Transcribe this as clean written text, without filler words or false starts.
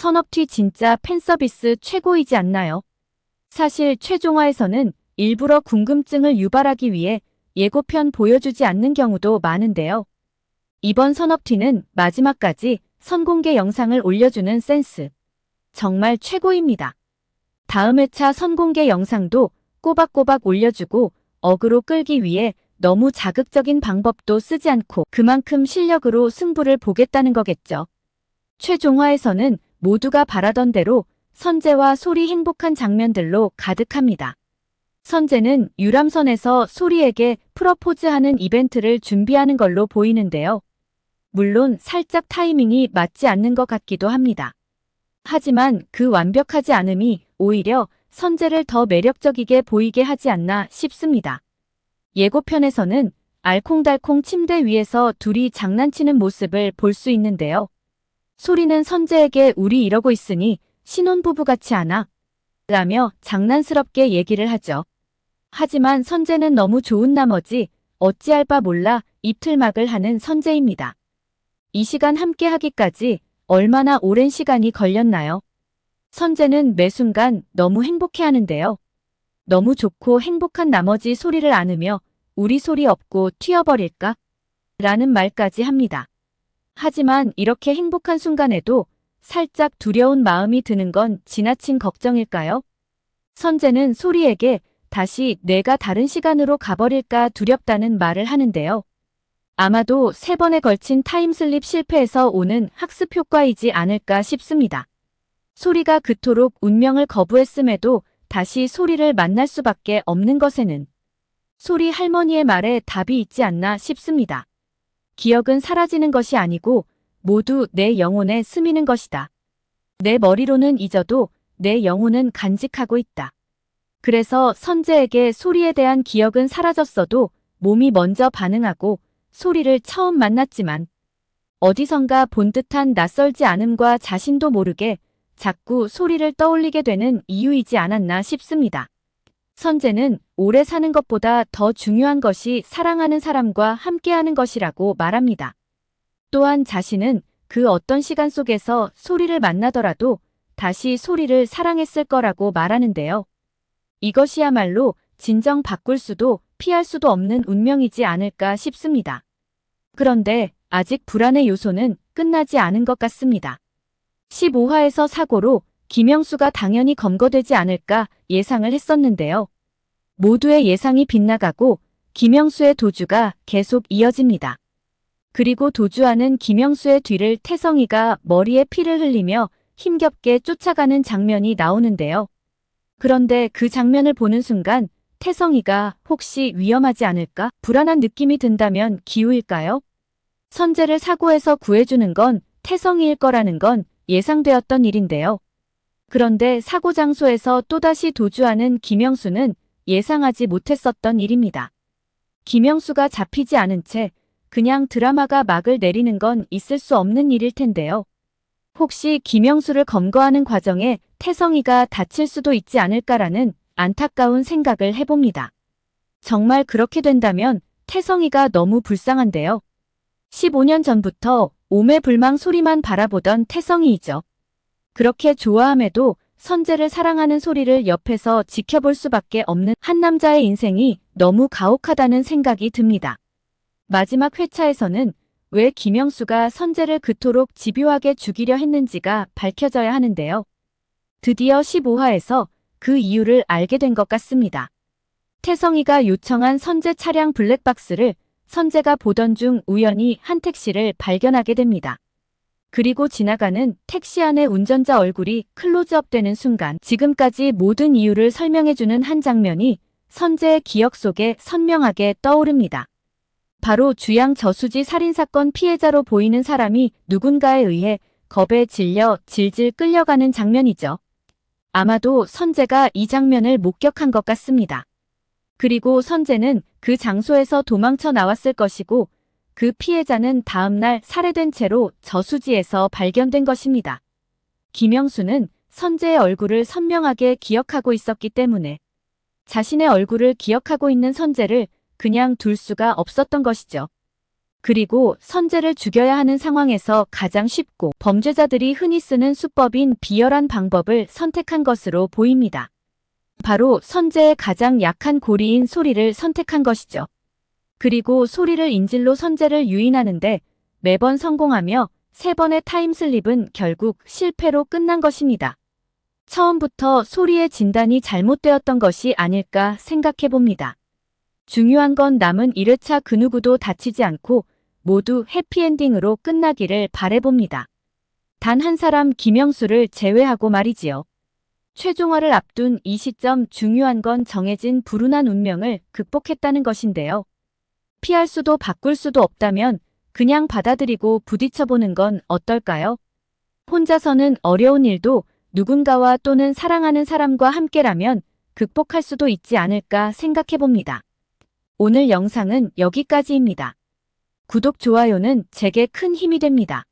선업티 진짜 팬서비스 최고이지 않나요? 사실 최종화에서는 일부러 궁금증을 유발하기 위해 예고편 보여주지 않는 경우도 많은데요. 이번 선업티는 마지막까지 선공개 영상을 올려주는 센스. 정말 최고입니다. 다음 회차 선공개 영상도 꼬박꼬박 올려주고 어그로 끌기 위해 너무 자극적인 방법도 쓰지 않고 그만큼 실력으로 승부를 보겠다는 거겠죠. 최종화에서는 모두가 바라던 대로 선재와 소리 행복한 장면들로 가득합니다. 선재는 유람선에서 소리에게 프러포즈하는 이벤트를 준비하는 걸로 보이는데요. 물론 살짝 타이밍이 맞지 않는 것 같기도 합니다. 하지만 그 완벽하지 않음이 오히려 선재를 더 매력적이게 보이게 하지 않나 싶습니다. 예고편에서는 알콩달콩 침대 위에서 둘이 장난치는 모습을 볼 수 있는데요. 소리는 선재에게 우리 이러고 있으니 신혼부부 같지 않아? 라며 장난스럽게 얘기를 하죠. 하지만 선재는 너무 좋은 나머지 어찌할 바 몰라 입틀막을 하는 선재입니다. 이 시간 함께 하기까지 얼마나 오랜 시간이 걸렸나요? 선재는 매 순간 너무 행복해하는데요. 너무 좋고 행복한 나머지 소리를 안으며 우리 소리 없고 튀어버릴까? 라는 말까지 합니다. 하지만 이렇게 행복한 순간에도 살짝 두려운 마음이 드는 건 지나친 걱정일까요? 선재는 소리에게 다시 내가 다른 시간으로 가버릴까 두렵다는 말을 하는데요. 아마도 3번에 걸친 타임슬립 실패에서 오는 학습 효과이지 않을까 싶습니다. 소리가 그토록 운명을 거부했음에도 다시 소리를 만날 수밖에 없는 것에는 소리 할머니의 말에 답이 있지 않나 싶습니다. 기억은 사라지는 것이 아니고 모두 내 영혼에 스미는 것이다. 내 머리로는 잊어도 내 영혼은 간직하고 있다. 그래서 선재에게 소리에 대한 기억은 사라졌어도 몸이 먼저 반응하고 소리를 처음 만났지만 어디선가 본 듯한 낯설지 않음과 자신도 모르게 자꾸 소리를 떠올리게 되는 이유이지 않았나 싶습니다. 선재는 오래 사는 것보다 더 중요한 것이 사랑하는 사람과 함께하는 것이라고 말합니다. 또한 자신은 그 어떤 시간 속에서 소리를 만나더라도 다시 소리를 사랑했을 거라고 말하는데요. 이것이야말로 진정 바꿀 수도 피할 수도 없는 운명이지 않을까 싶습니다. 그런데 아직 불안의 요소는 끝나지 않은 것 같습니다. 15화에서 사고로 김영수가 당연히 검거되지 않을까 예상을 했었는데요. 모두의 예상이 빗나가고 김영수의 도주가 계속 이어집니다. 그리고 도주하는 김영수의 뒤를 태성이가 머리에 피를 흘리며 힘겹게 쫓아가는 장면이 나오는데요. 그런데 그 장면을 보는 순간 태성이가 혹시 위험하지 않을까? 불안한 느낌이 든다면 기우일까요? 선재를 사고에서 구해주는 건 태성이일 거라는 건 예상되었던 일인데요. 그런데 사고 장소에서 또다시 도주하는 김영수는 예상하지 못했었던 일입니다. 김영수가 잡히지 않은 채 그냥 드라마가 막을 내리는 건 있을 수 없는 일일 텐데요. 혹시 김영수를 검거하는 과정에 태성이가 다칠 수도 있지 않을까라는 안타까운 생각을 해봅니다. 정말 그렇게 된다면 태성이가 너무 불쌍한데요. 15년 전부터 오매불망 소리만 바라보던 태성이이죠. 그렇게 좋아함에도 선재를 사랑하는 소리를 옆에서 지켜볼 수밖에 없는 한 남자의 인생이 너무 가혹하다는 생각이 듭니다. 마지막 회차에서는 왜 김영수가 선재를 그토록 집요하게 죽이려 했는지가 밝혀져야 하는데요. 드디어 15화에서 그 이유를 알게 된 것 같습니다. 태성이가 요청한 선재 차량 블랙박스를 선재가 보던 중 우연히 한 택시를 발견하게 됩니다. 그리고 지나가는 택시 안의 운전자 얼굴이 클로즈업 되는 순간 지금까지 모든 이유를 설명해주는 한 장면이 선재의 기억 속에 선명하게 떠오릅니다. 바로 주양 저수지 살인사건 피해자로 보이는 사람이 누군가에 의해 겁에 질려 질질 끌려가는 장면이죠. 아마도 선재가 이 장면을 목격한 것 같습니다. 그리고 선재는 그 장소에서 도망쳐 나왔을 것이고 그 피해자는 다음날 살해된 채로 저수지에서 발견된 것입니다. 김영수는 선재의 얼굴을 선명하게 기억하고 있었기 때문에 자신의 얼굴을 기억하고 있는 선재를 그냥 둘 수가 없었던 것이죠. 그리고 선재를 죽여야 하는 상황에서 가장 쉽고 범죄자들이 흔히 쓰는 수법인 비열한 방법을 선택한 것으로 보입니다. 바로 선재의 가장 약한 고리인 소리를 선택한 것이죠. 그리고 소리를 인질로 선재를 유인하는데 매번 성공하며 3번의 타임슬립은 결국 실패로 끝난 것입니다. 처음부터 소리의 진단이 잘못되었던 것이 아닐까 생각해 봅니다. 중요한 건 남은 1회차 그 누구도 다치지 않고 모두 해피엔딩으로 끝나기를 바라봅니다. 단 한 사람 김영수를 제외하고 말이지요. 최종화를 앞둔 이 시점 중요한 건 정해진 불운한 운명을 극복했다는 것인데요. 피할 수도 바꿀 수도 없다면 그냥 받아들이고 부딪혀보는 건 어떨까요? 혼자서는 어려운 일도 누군가와 또는 사랑하는 사람과 함께라면 극복할 수도 있지 않을까 생각해봅니다. 오늘 영상은 여기까지입니다. 구독, 좋아요는 제게 큰 힘이 됩니다.